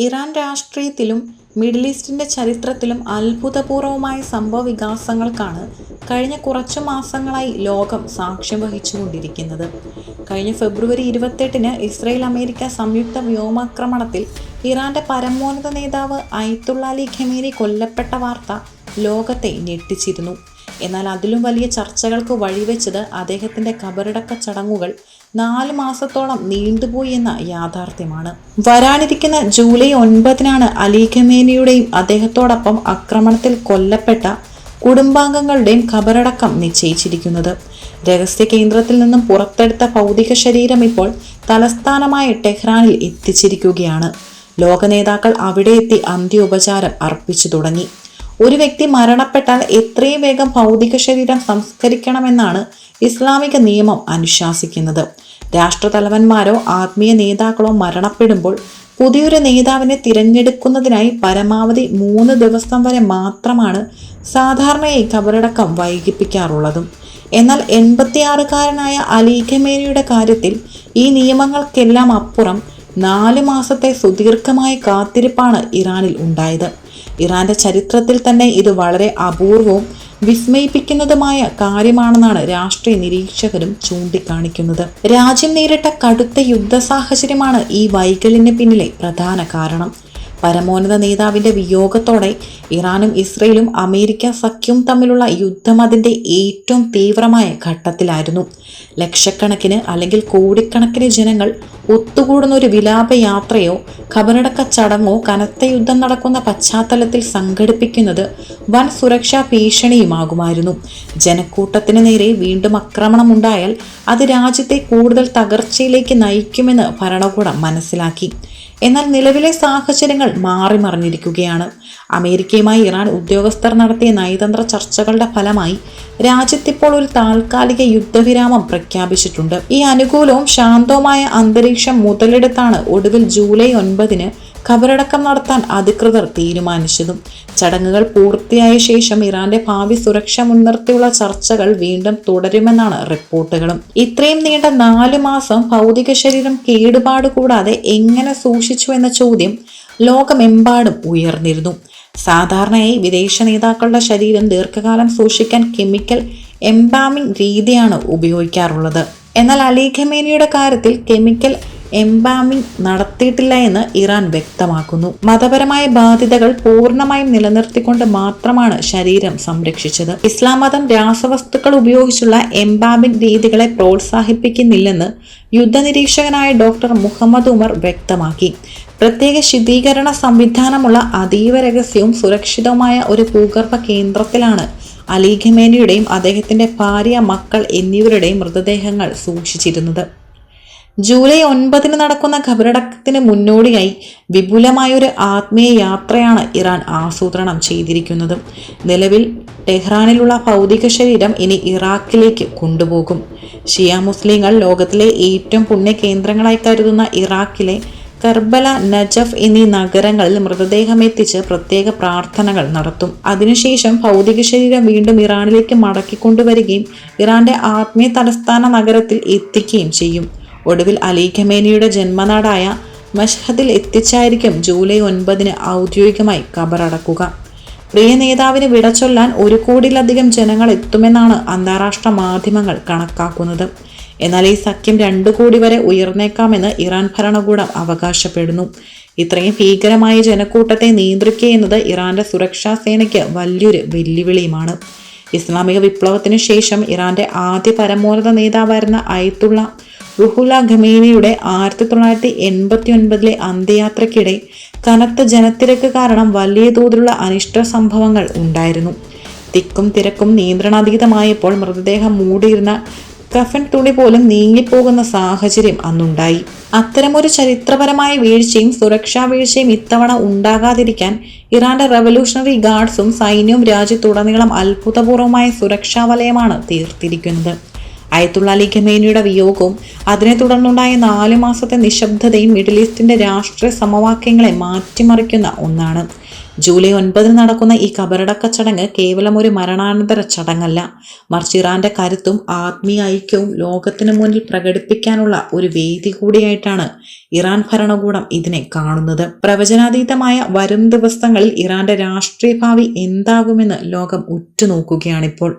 Iran രാഷ്ട്രീയത്തിലും middle ഈസ്റ്റിൻ്റെ ചരിത്രത്തിലും അത്ഭുതപൂർവമായ സംഭവവികാസങ്ങൾക്കാണ് കഴിഞ്ഞ കുറച്ചു മാസങ്ങളായി ലോകം സാക്ഷ്യം വഹിച്ചുകൊണ്ടിരിക്കുന്നത്. കഴിഞ്ഞ ഫെബ്രുവരി 28-ന് ഇസ്രയേൽ-അമേരിക്ക സംയുക്ത വ്യോമാക്രമണത്തിൽ ഇറാൻ്റെ പരമോന്നത നേതാവ് അയത്തുള്ള അലി ഖമേനി കൊല്ലപ്പെട്ട വാർത്ത ലോകത്തെ ഞെട്ടിച്ചിരുന്നു. എന്നാൽ അതിലും വലിയ ചർച്ചകൾക്ക് വഴിവെച്ചത് അദ്ദേഹത്തിൻ്റെ ഖബറടക്ക ചടങ്ങുകൾ 4 മാസത്തോളം നീണ്ടുപോയി എന്ന യാഥാർത്ഥ്യമാണ്. വരാനിരിക്കുന്ന ജൂലൈ 9-നാണ് അലി ഖമേനിയുടെയും അദ്ദേഹത്തോടൊപ്പം ആക്രമണത്തിൽ കൊല്ലപ്പെട്ട കുടുംബാംഗങ്ങളുടെയും ഖബറടക്കം നിശ്ചയിച്ചിരിക്കുന്നത്. രഹസ്യ കേന്ദ്രത്തിൽ നിന്നും പുറത്തെടുത്ത ഭൗതിക ശരീരം ഇപ്പോൾ തലസ്ഥാനമായ ടെഹ്റാനിൽ എത്തിച്ചിരിക്കുകയാണ്. ലോക നേതാക്കൾ അവിടെ എത്തി അന്ത്യോപചാരം അർപ്പിച്ചു തുടങ്ങി. ഒരു വ്യക്തി മരണപ്പെട്ടാൽ എത്രയും വേഗം ഭൗതിക ശരീരം സംസ്കരിക്കണമെന്നാണ് ഇസ്ലാമിക നിയമം അനുശാസിക്കുന്നത്. രാഷ്ട്രതലവന്മാരോ ആത്മീയ നേതാക്കളോ മരണപ്പെടുമ്പോൾ പുതിയൊരു നേതാവിനെ തിരഞ്ഞെടുക്കുന്നതിനായി പരമാവധി 3 ദിവസം വരെ മാത്രമാണ് സാധാരണയായി ഖബറടക്കം വൈകിപ്പിക്കാറുള്ളതും. എന്നാൽ 86-കാരനായ അലി ഖമേനിയുടെ കാര്യത്തിൽ ഈ നിയമങ്ങൾക്കെല്ലാം അപ്പുറം 4 മാസത്തെ സുദീർഘമായ കാത്തിരിപ്പാണ് ഇറാനിൽ ഉണ്ടായത്. ഇറാന്റെ ചരിത്രത്തിൽ തന്നെ ഇത് വളരെ അപൂർവവും വിസ്മയിപ്പിക്കുന്നതുമായ കാര്യമാണെന്നാണ് രാഷ്ട്രീയ നിരീക്ഷകരും ചൂണ്ടിക്കാണിക്കുന്നത്. രാജ്യം നേരിട്ട കടുത്ത യുദ്ധ സാഹചര്യമാണ് ഈ വൈകല്യത്തിന് പിന്നിലെ പ്രധാന കാരണം. പരമോന്നത നേതാവിന്റെ വിയോഗത്തോടെ ഇറാനും ഇസ്രയേലും അമേരിക്ക സഖ്യവും തമ്മിലുള്ള യുദ്ധം അതിൻ്റെ ഏറ്റവും തീവ്രമായ ഘട്ടത്തിലായിരുന്നു. ലക്ഷക്കണക്കിന് അല്ലെങ്കിൽ കോടിക്കണക്കിന് ജനങ്ങൾ ഒത്തുകൂടുന്ന ഒരു വിലാപയാത്രയോ ഖബറടക്ക ചടങ്ങോ കനത്ത യുദ്ധം നടക്കുന്ന പശ്ചാത്തലത്തിൽ സംഘടിപ്പിക്കുന്നത് വൻ സുരക്ഷാ ഭീഷണിയുമാകുമായിരുന്നു. ജനക്കൂട്ടത്തിന് നേരെ വീണ്ടും ആക്രമണം ഉണ്ടായാൽ അത് രാജ്യത്തെ കൂടുതൽ തകർച്ചയിലേക്ക് നയിക്കുമെന്ന് ഭരണകൂടം മനസ്സിലാക്കി. എന്നാൽ നിലവിലെ സാഹചര്യങ്ങൾ മാറിമറിഞ്ഞിരിക്കുകയാണ്. അമേരിക്കയുമായി ഇറാൻ ഉദ്യോഗസ്ഥർ നടത്തിയ നയതന്ത്ര ചർച്ചകളുടെ ഫലമായി രാജ്യത്തിപ്പോൾ ഒരു താൽക്കാലിക യുദ്ധവിരാമം പ്രഖ്യാപിച്ചിട്ടുണ്ട്. ഈ അനുകൂലവും ശാന്തവുമായ അന്തരീക്ഷം മുതലെടുത്താണ് ഒടുവിൽ ജൂലൈ 9-ന് ഖബറടക്കം നടത്താൻ അധികൃതർ തീരുമാനിച്ചതും. ചടങ്ങുകൾ പൂർത്തിയായ ശേഷം ഇറാന്റെ ഭാവി സുരക്ഷ മുൻനിർത്തിയുള്ള ചർച്ചകൾ വീണ്ടും തുടരുമെന്നാണ് റിപ്പോർട്ടുകളും. ഇത്രയും നീണ്ട 4 മാസം ഭൗതിക ശരീരം കേടുപാട് കൂടാതെ എങ്ങനെ സൂക്ഷിച്ചു എന്ന ചോദ്യം ലോകമെമ്പാടും ഉയർന്നിരുന്നു. സാധാരണയായി വിദേശ നേതാക്കളുടെ ശരീരം ദീർഘകാലം സൂക്ഷിക്കാൻ കെമിക്കൽ എംബാമിംഗ് രീതിയാണ് ഉപയോഗിക്കാറുള്ളത്. എന്നാൽ അലി ഖമേനിയുടെ കാര്യത്തിൽ കെമിക്കൽ എംബാമിംഗ് നടത്തിയിട്ടില്ല എന്ന് ഇറാൻ വ്യക്തമാക്കുന്നു. മതപരമായ ബാധ്യതകൾ പൂർണ്ണമായും നിലനിർത്തിക്കൊണ്ട് മാത്രമാണ് ശരീരം സംരക്ഷിച്ചത്. ഇസ്ലാം മതം രാസവസ്തുക്കൾ ഉപയോഗിച്ചുള്ള എംബാമിംഗ് രീതികളെ പ്രോത്സാഹിപ്പിക്കുന്നില്ലെന്ന് യുദ്ധനിരീക്ഷകനായ ഡോക്ടർ മുഹമ്മദ് ഉമർ വ്യക്തമാക്കി. പ്രത്യേക ശീതീകരണ സംവിധാനമുള്ള അതീവ രഹസ്യവും സുരക്ഷിതവുമായ ഒരു ഭൂഗർഭ കേന്ദ്രത്തിലാണ് അലി ഖമേനിയുടെയും അദ്ദേഹത്തിന്റെ ഭാര്യ, മക്കൾ എന്നിവരുടെയും മൃതദേഹങ്ങൾ സൂക്ഷിച്ചിരുന്നത്. ജൂലൈ 9-ന് നടക്കുന്ന ഖബറടക്കത്തിന് മുന്നോടിയായി വിപുലമായൊരു ആത്മീയ യാത്രയാണ് ഇറാൻ ആസൂത്രണം ചെയ്തിരിക്കുന്നത്. നിലവിൽ ടെഹ്റാനിലുള്ള ഭൗതിക ശരീരം ഇനി ഇറാഖിലേക്ക് കൊണ്ടുപോകും. ഷിയ മുസ്ലിങ്ങൾ ലോകത്തിലെ ഏറ്റവും പുണ്യ കേന്ദ്രങ്ങളായി കരുതുന്ന ഇറാഖിലെ കർബല, നജഫ് എന്നീ നഗരങ്ങളിൽ മൃതദേഹം എത്തിച്ച് പ്രത്യേക പ്രാർത്ഥനകൾ നടത്തും. അതിനുശേഷം ഭൗതിക ശരീരം വീണ്ടും ഇറാനിലേക്ക് മടക്കിക്കൊണ്ടുവരികയും ഇറാന്റെ ആത്മീയ തലസ്ഥാന നഗരത്തിൽ എത്തിക്കുകയും ചെയ്യും. ഒടുവിൽ അലി ഖമേനിയുടെ ജന്മനാടായ മഷ്ഹദിൽ എത്തിച്ചായിരിക്കും ജൂലൈ 9-ന് ഔദ്യോഗികമായി ഖബറടക്കുക. പ്രിയ നേതാവിന് വിട ചൊല്ലാൻ 1 കോടിയിലധികം ജനങ്ങൾ എത്തുമെന്നാണ് അന്താരാഷ്ട്ര മാധ്യമങ്ങൾ കണക്കാക്കുന്നത്. എന്നാൽ ഈ സഖ്യം 2 കോടി വരെ ഉയർന്നേക്കാമെന്ന് ഇറാൻ ഭരണകൂടം അവകാശപ്പെടുന്നു. ഇത്രയും ഭീകരമായ ജനക്കൂട്ടത്തെ നിയന്ത്രിക്കുക എന്നത് ഇറാന്റെ സുരക്ഷാ സേനയ്ക്ക് വലിയൊരു വെല്ലുവിളിയുമാണ്. ഇസ്ലാമിക വിപ്ലവത്തിനു ശേഷം ഇറാന്റെ ആദ്യ പരമോന്നത നേതാവായിരുന്ന അയത്തുള്ള റുഹുല്ല ഖമേനിയുടെ 1989-ലെ അന്ത്യയാത്രയ്ക്കിടെ കനത്ത ജനത്തിരക്ക് കാരണം വലിയ തോതിലുള്ള അനിഷ്ട സംഭവങ്ങൾ ഉണ്ടായിരുന്നു. തിക്കും തിരക്കും നിയന്ത്രണാതീതമായപ്പോൾ മൃതദേഹം മൂടിയിരുന്ന കഫൻ തുണി പോലും നീങ്ങിപ്പോകുന്ന സാഹചര്യം അന്നുണ്ടായി. അത്തരമൊരു ചരിത്രപരമായ വീഴ്ചയും സുരക്ഷാ വീഴ്ചയും ഇത്തവണ ഉണ്ടാകാതിരിക്കാൻ ഇറാന്റെ റവല്യൂഷണറി ഗാർഡ്സും സൈന്യവും രാജ്യത്തുടനീളം അത്ഭുതപൂർവമായ സുരക്ഷാ വലയമാണ് തീർത്തിരിക്കുന്നത്. അയത്തുള്ള അലി ഖമേനിയുടെ വിയോഗവും അതിനെ തുടർന്നുണ്ടായ 4 മാസത്തെ നിശബ്ദതയും മിഡിൽ ഈസ്റ്റിന്റെ രാഷ്ട്രീയ സമവാക്യങ്ങളെ മാറ്റിമറിക്കുന്ന ഒന്നാണ്. ജൂലൈ 9 നടക്കുന്ന ഈ കബറടക്ക ചടങ്ങ് കേവലം ഒരു മരണാനന്തര ചടങ്ങല്ല, മറിച്ച് ഇറാന്റെ കരുത്തും ആത്മീയ ഐക്യവും ലോകത്തിന് മുന്നിൽ പ്രകടിപ്പിക്കാനുള്ള ഒരു വേദി കൂടിയായിട്ടാണ് ഇറാൻ ഭരണകൂടം ഇതിനെ കാണുന്നത്. പ്രവചനാതീതമായ വരും ദിവസങ്ങളിൽ ഇറാന്റെ രാഷ്ട്രീയ ഭാവി എന്താകുമെന്ന് ലോകം ഉറ്റുനോക്കുകയാണിപ്പോൾ.